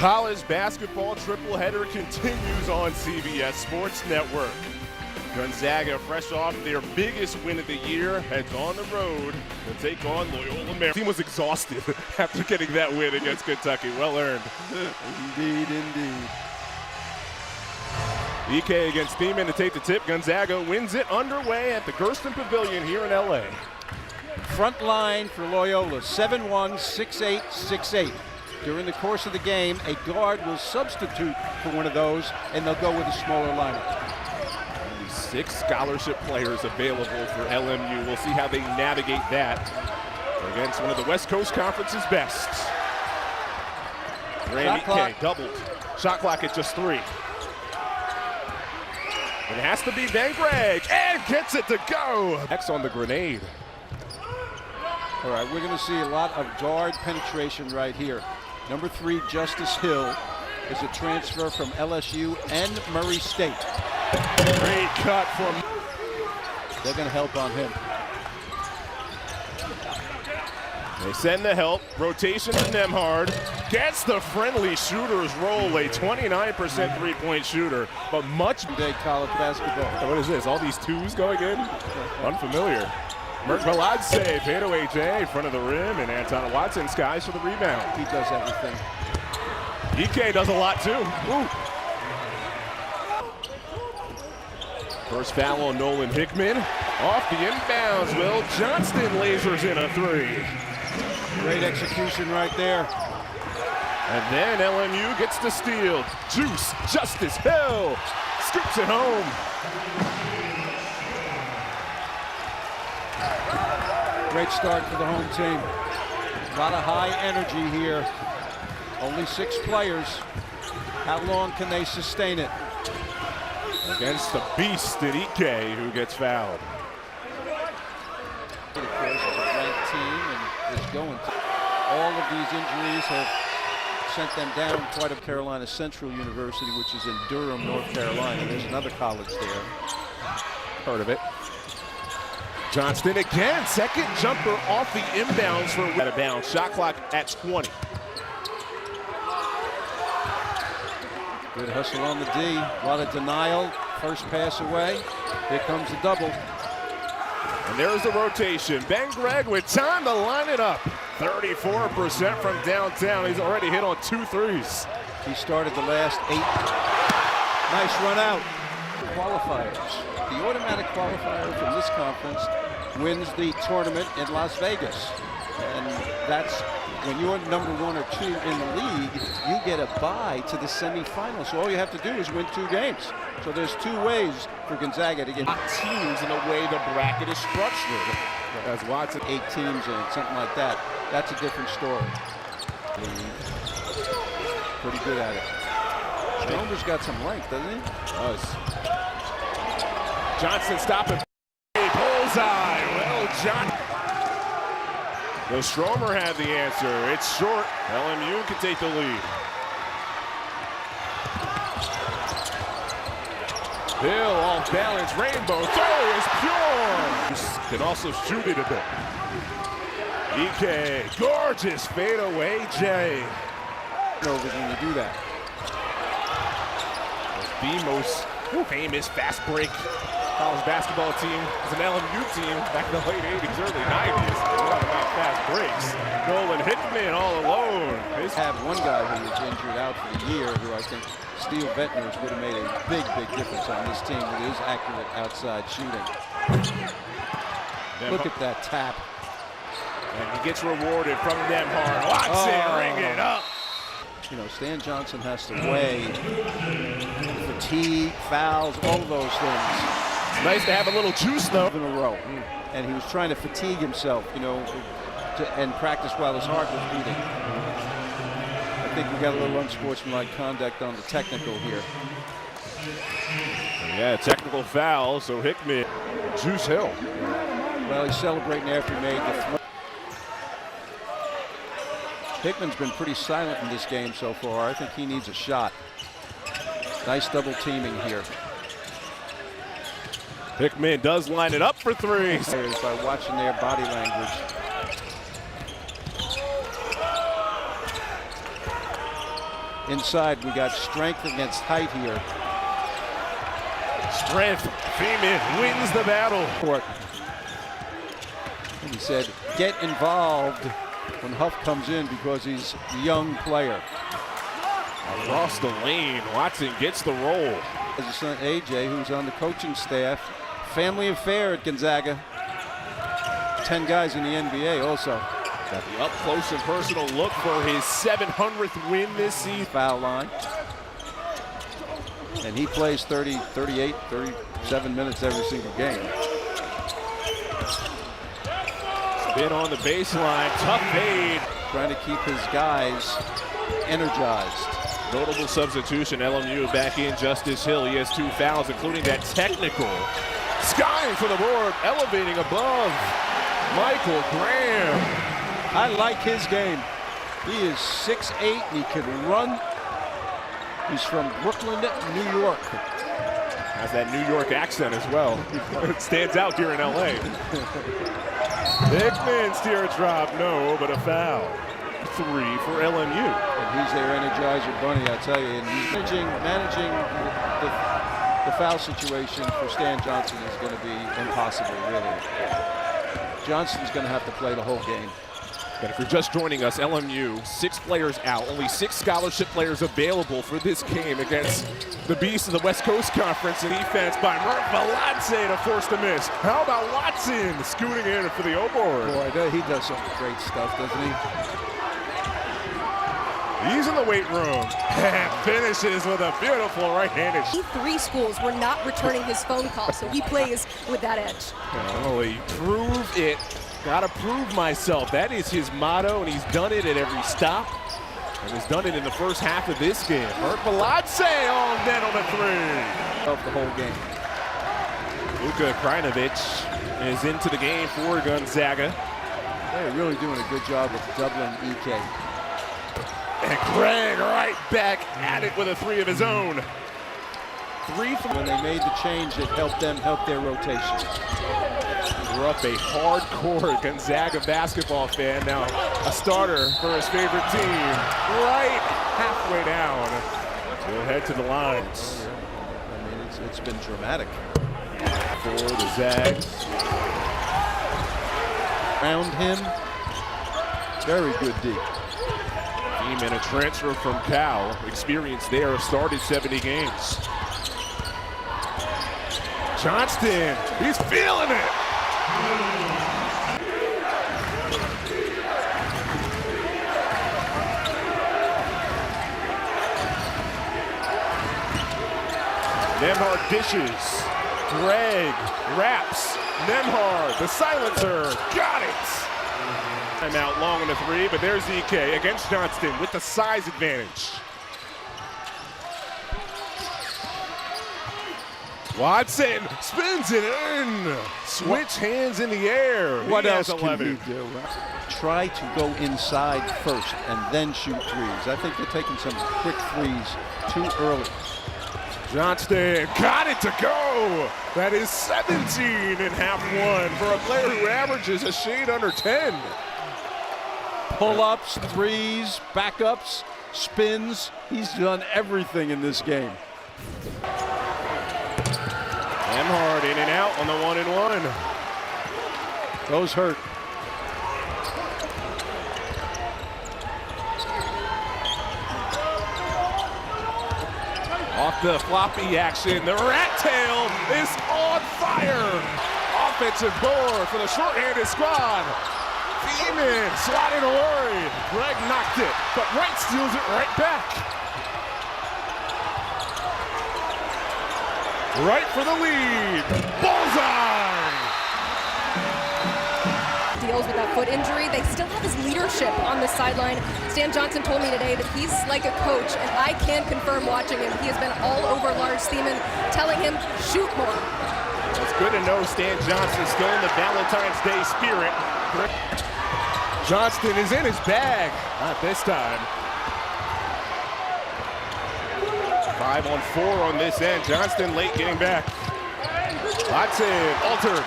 college basketball tripleheader continues on CBS Sports Network. Gonzaga, fresh off their biggest win of the year, heads on the road to take on Loyola Maryland. The team was exhausted after getting that win against Kentucky. Well earned. Indeed, indeed. EK against Thiemann to take the tip. Gonzaga wins it underway at the Gersten Pavilion here in LA. Front line for Loyola, 7-1, 6-8, 6-8. During the course of the game, a guard will substitute for one of those, and they'll go with a smaller lineup. Only 6 scholarship players available for LMU. We'll see how they navigate that against one of the West Coast Conference's best. Graham EK doubled. Shot clock at just 3. It has to be Van Greg, and gets it to go. X on the grenade. All right, we're going to see a lot of guard penetration right here. Number 3, Justice Hill, is a transfer from LSU and Murray State. Great cut from. They're going to help on him. They send the help. Rotation to Nemhard. Gets the friendly shooter's roll. A 29% three-point shooter, but much day college basketball. What is this? All these 2s going in? Unfamiliar. Merkbalad save. Fadeaway J in front of the rim, and Anton Watson skies for the rebound. He does everything. EK does a lot too. Ooh. First foul on Nolan Hickman. Off the inbounds. Will Johnston lasers in a 3. Great execution right there. And then LMU gets the steal. Juice, Justice Hill, scoops it home. Great start for the home team. A lot of high energy here. Only 6 players. How long can they sustain it? Against the beast at EK, who gets fouled. Of course, it's a ranked team and is going to. All of these injuries have sent them down quite a Carolina Central University, which is in Durham, North Carolina. There's another college there. Heard of it. Johnston again, second jumper off the inbounds for out of bounds. Shot clock at 20. Good hustle on the D. A lot of denial. First pass away. Here comes the double. And there's the rotation. Ben Gregg with time to line it up. 34% from downtown. He's already hit on 2 threes. He started the last 8. Nice run out. Qualifiers. The automatic qualifier from this conference wins the tournament in Las Vegas. And that's when you're number 1 or 2 in the league, you get a bye to the semifinals. So all you have to do is win 2 games. So there's 2 ways for Gonzaga to get teams in the way the bracket is structured. As Watson 8 teams in it, something like that. That's a different story. Pretty good at it. Stromer's got some length, doesn't he? Does. Johnson stopping. Bullseye. Well, John. Though Stromer had the answer. It's short. LMU can take the lead. Hill off balance. Rainbow throw is pure. Can also shoot it a bit. EK. Gorgeous fadeaway J. Over when you do that. The most famous fast break college basketball team was an LMU team back in the late 80s, early 90s. Talk about fast breaks. Nolan Hickman all alone. They have one guy who was injured out for the year, who I think Steve Ventners would have made a big, big difference on this team with his accurate outside shooting. Look at that tap. And he gets rewarded from Nemhard. Watson ring it up. You know, Stan Johnson has to weigh fatigue, fouls, all of those things. It's nice to have a little juice, though. In a row. And he was trying to fatigue himself, you know, and practice while his heart was beating. I think we got a little unsportsmanlike conduct on the technical here. Yeah, technical foul, so Hickman. Juice Hill. Well, he's celebrating after he made the throw. Hickman's been pretty silent in this game so far. I think he needs a shot. Nice double teaming here. Hickman does line it up for 3. By watching their body language. inside. We got strength against height here. Strength. Freeman wins the battle. And he said, get involved when Huff comes in because he's a young player. Across the lane, Watson gets the roll. His son AJ, who's on the coaching staff, family affair at Gonzaga. 10 guys in the NBA also. Got the up close and personal look for his 700th win this season. Foul line. And he plays 30, 38, 37 minutes every single game. Spin on the baseline, tough fade. Trying to keep his guys energized. Notable substitution, LMU back in Justice Hill. He has 2 fouls, including that technical. Skying for the board, elevating above. Michael Graham. I like his game. He is 6'8", and he can run. He's from Brooklyn, New York. Has that New York accent as well. It stands out here in LA. Hickman's teardrop, no, but a foul. 3 for LMU. And he's their Energizer bunny, I tell you. And he's managing the foul situation for Stan Johnson is going to be impossible, really. Johnson's going to have to play the whole game. And if you're just joining us, LMU, 6 players out, only 6 scholarship players available for this game against the Beast of the West Coast Conference. And defense by Veladze to force the miss. How about Watson scooting in for the O-board? Boy, he does some great stuff, doesn't he? He's in the weight room and finishes with a beautiful right-handed. 3 schools were not returning his phone call, so he plays with that edge. Emily, prove it. Gotta prove myself. That is his motto, and he's done it at every stop. And has done it in the first half of this game. Veladze on net on the 3. Of the whole game. Luka Krajinovic is into the game for Gonzaga. They're really doing a good job of doubling EK. And Craig right back at it with a 3 of his own. 3 from when they made the change, it helped them help their rotation. We're up a hardcore Gonzaga basketball fan now, a starter for his favorite team. Right halfway down. We'll head to the lines. I mean, it's been dramatic. For the Zags. Around him, very good D. Team in a transfer from Cal. Experience there, started 70 games. Johnston, he's feeling it. Nembhard dishes. Greg wraps. Nembhard, the silencer, got it. Timeout long on the 3, but there's EK against Johnston with the size advantage. Watson spins it in. Switch hands in the air. What else 11. can he do? Try to go inside first and then shoot threes. I think they're taking some quick threes too early. Johnston got it to go. That is 17 in half 1 for a player who averages a shade under 10. Pull-ups, threes, backups, spins. He's done everything in this game. Nembhard in and out on the 1-and-1. Those hurt. Off the floppy action, the rat tail is on fire. Offensive board for the short-handed squad. Beeman sliding away. Greg knocked it, but Wright steals it right back. Right for the lead. Bullseye! Deals with that foot injury. They still have his leadership on the sideline. Stan Johnson told me today that he's like a coach, and I can confirm watching him. He has been all over Lars Thiemann, telling him, shoot more. It's good to know Stan Johnson still in the Valentine's Day spirit. Johnston is in his bag. Not this time. 5 on 4 on this end. Johnston late getting back. Watson altered.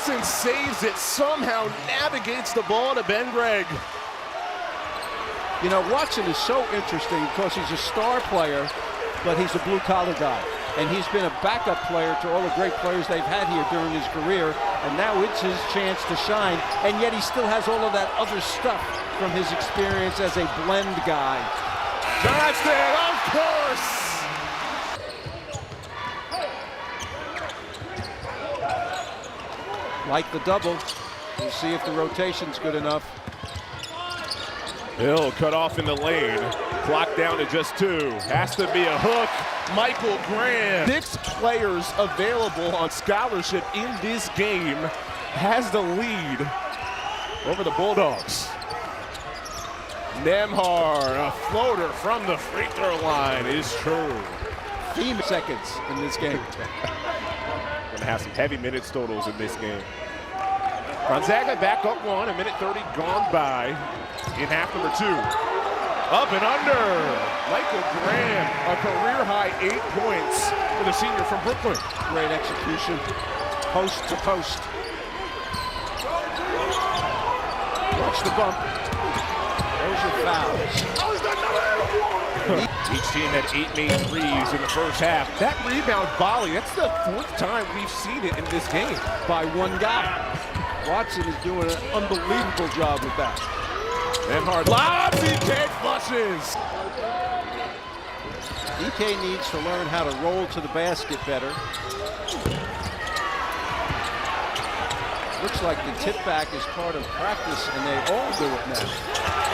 Johnson saves it, somehow navigates the ball to Ben Gregg. You know, Watson is so interesting because he's a star player, but he's a blue-collar guy. And he's been a backup player to all the great players they've had here during his career, and now it's his chance to shine, and yet he still has all of that other stuff from his experience as a blend guy. Johnston, of course! Like the double. We'll see if the rotation's good enough. Hill cut off in the lane. Clock down to just 2. Has to be a hook. Michael Graham. 6 players available on scholarship in this game. Has the lead over the Bulldogs. Nemhard, a floater from the free throw line is true. Theme seconds in this game. Gonna have some heavy minutes totals in this game. Gonzaga back up 1, 1:30 gone by in half number 2. Up and under. Michael Graham, a career-high 8 points for the senior from Brooklyn. Great execution, post to post. Watch the bump. Those are fouls. Each team had 8 made threes in the first half. That rebound volley, that's the 4th time we've seen it in this game. By one guy. Watson is doing an unbelievable job with that. Nemhard lobs, EK flushes. EK needs to learn how to roll to the basket better. Looks like the tip back is part of practice, and they all do it now.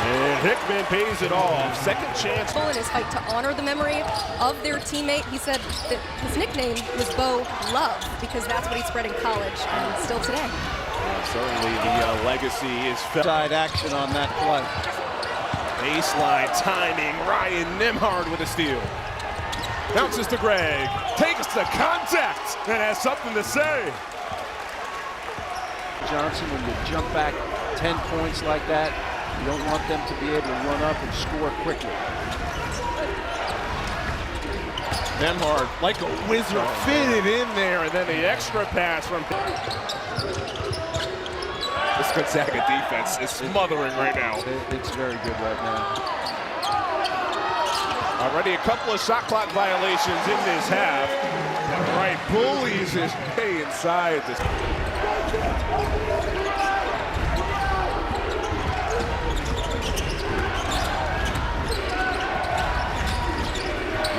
And Hickman pays it off. Second chance. In his fight to honor the memory of their teammate, he said that his nickname was Bo Love because that's what he spread in college and still today. Certainly the legacy is felt. Side action on that play. Baseline timing. Ryan Nemhard with a steal. Bounces to Gregg. Takes the contact and has something to say. Johnson, when you jump back 10 points like that, you don't want them to be able to run up and score quickly. Nemhard, like a wizard, fitted in there, and then the extra pass from... This Gonzaga defense is smothering right now. It's very good right now. Already a couple of shot clock violations in this half. Right, bullies his way inside this.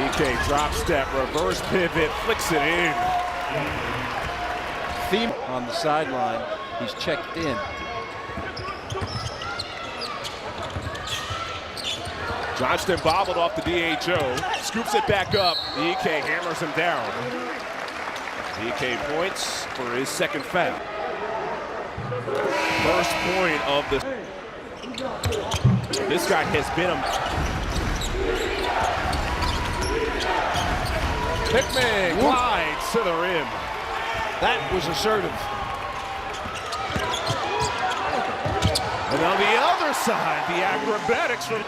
EK drop step, reverse pivot, flicks it in. Theme on the sideline, he's checked in. Johnston bobbled off the DHO, scoops it back up. EK hammers him down. EK points for his second foul. First point of the... This guy has been a... Hickman glides to the rim. That was assertive. And on the other side, the acrobatics from...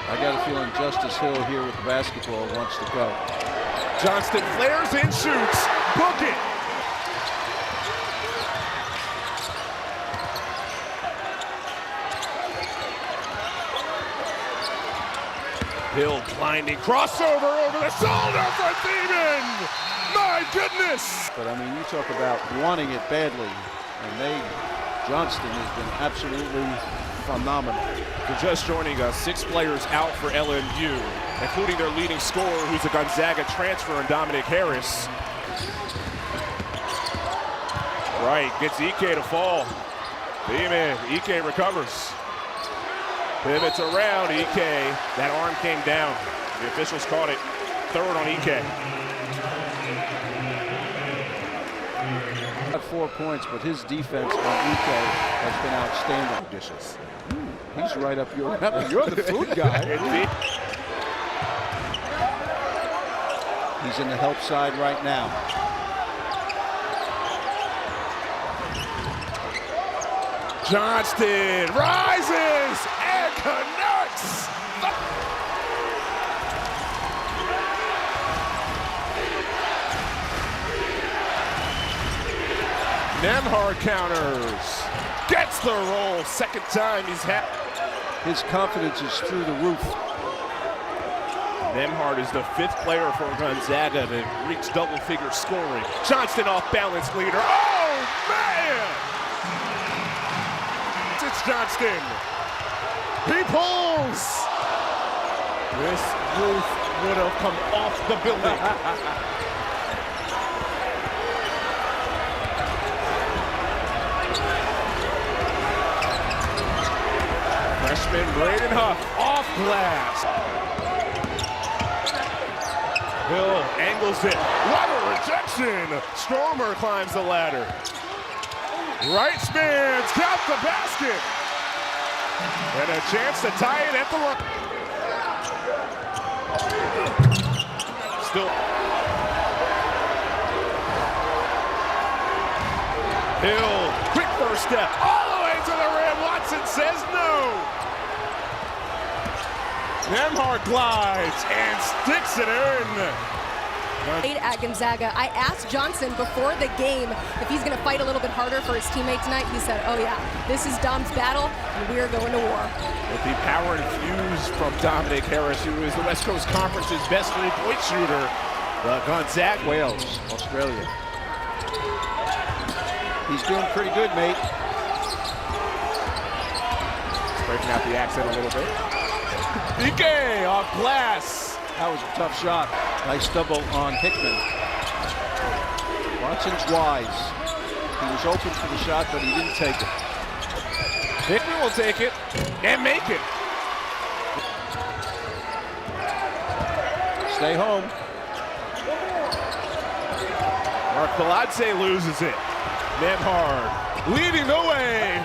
I got a feeling Justice Hill here with the basketball wants to go. Johnston flares and shoots. Book it. Hill blinding crossover over the shoulder for Thiemann. My goodness. But I mean, you talk about wanting it badly, and Johnston has been absolutely phenomenal. For just joining us, 6 players out for LMU, including their leading scorer, who's a Gonzaga transfer, and Dominic Harris. Right, gets EK to fall. Thiemann, EK recovers. Pivots around EK. That arm came down. The officials caught it. Third on EK. Got 4 points, but his defense on EK has been outstanding. Dishes. He's right up your alley. You're the food guy. He's in the help side right now. Johnston rises and connects. Nembhard counters. Gets the roll. Second time he's had. His confidence is through the roof. Nembhard is the 5th player for Gonzaga to reach double-figure scoring. Johnston off-balance leader. Oh, man! It's Johnston. He pulls. This roof would have come off the building. Freshman Braden Huff off glass. Hill angles it. What a rejection! Stromer climbs the ladder. Right spins, count the basket. And a chance to tie it at the line. Still. Hill, quick first step, all the way to the rim. Watson says no. Nembhard glides and sticks it in. At Gonzaga, I asked Johnson before the game if he's going to fight a little bit harder for his teammate tonight. He said, "Oh yeah, this is Dom's battle, and we are going to war." With the power infused from Dominic Harris, who is the West Coast Conference's best three-point shooter, Gonzaga. Wales, Australia. He's doing pretty good, mate. He's breaking out the accent a little bit. Ike off glass. That was a tough shot. Nice double on Hickman. Watson's wise. He was open for the shot, but he didn't take it. Hickman will take it and make it. Stay home. Mark Paladze loses it. Nembhard leading the way.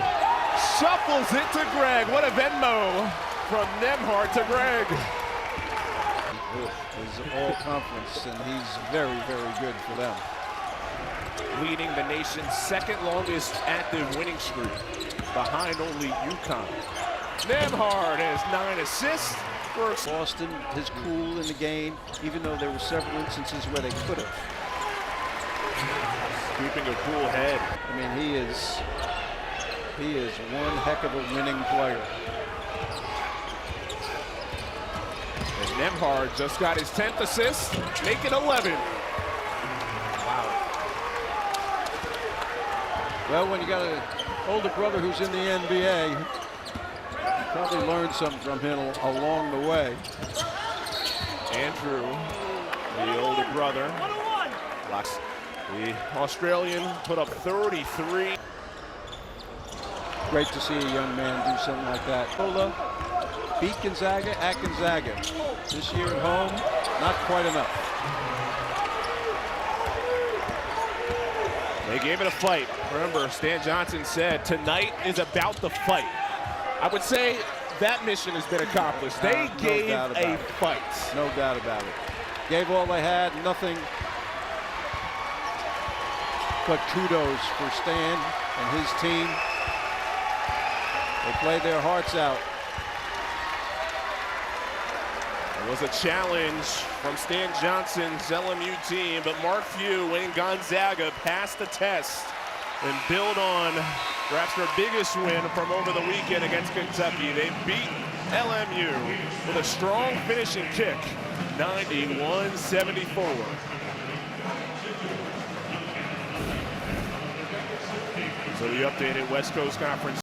Shuffles it to Greg. What a Venmo from Nembhard to Greg. Is all conference, and he's very, very good for them. Leading the nation's 2nd longest active winning streak, behind only UConn. Nembhard has 9 assists. Boston is cool in the game, even though there were several instances where they could have. Keeping a cool head. I mean, he is one heck of a winning player. And Nembhard just got his 10th assist, make it 11. Wow. Well, when you got an older brother who's in the NBA, you probably learned something from him along the way. Andrew, the older brother. The Australian put up 33. Great to see a young man do something like that. Ola beat Gonzaga at Gonzaga. This year at home, not quite enough. They gave it a fight. Remember, Stan Johnson said, tonight is about the fight. I would say that mission has been accomplished. They gave a fight. No doubt about it. Gave all they had, nothing but kudos for Stan and his team. They played their hearts out. It was a challenge from Stan Johnson's LMU team, but Mark Few and Gonzaga passed the test and build on perhaps their biggest win from over the weekend against Kentucky. They beat LMU with a strong finishing kick, 91-74. So the updated West Coast Conference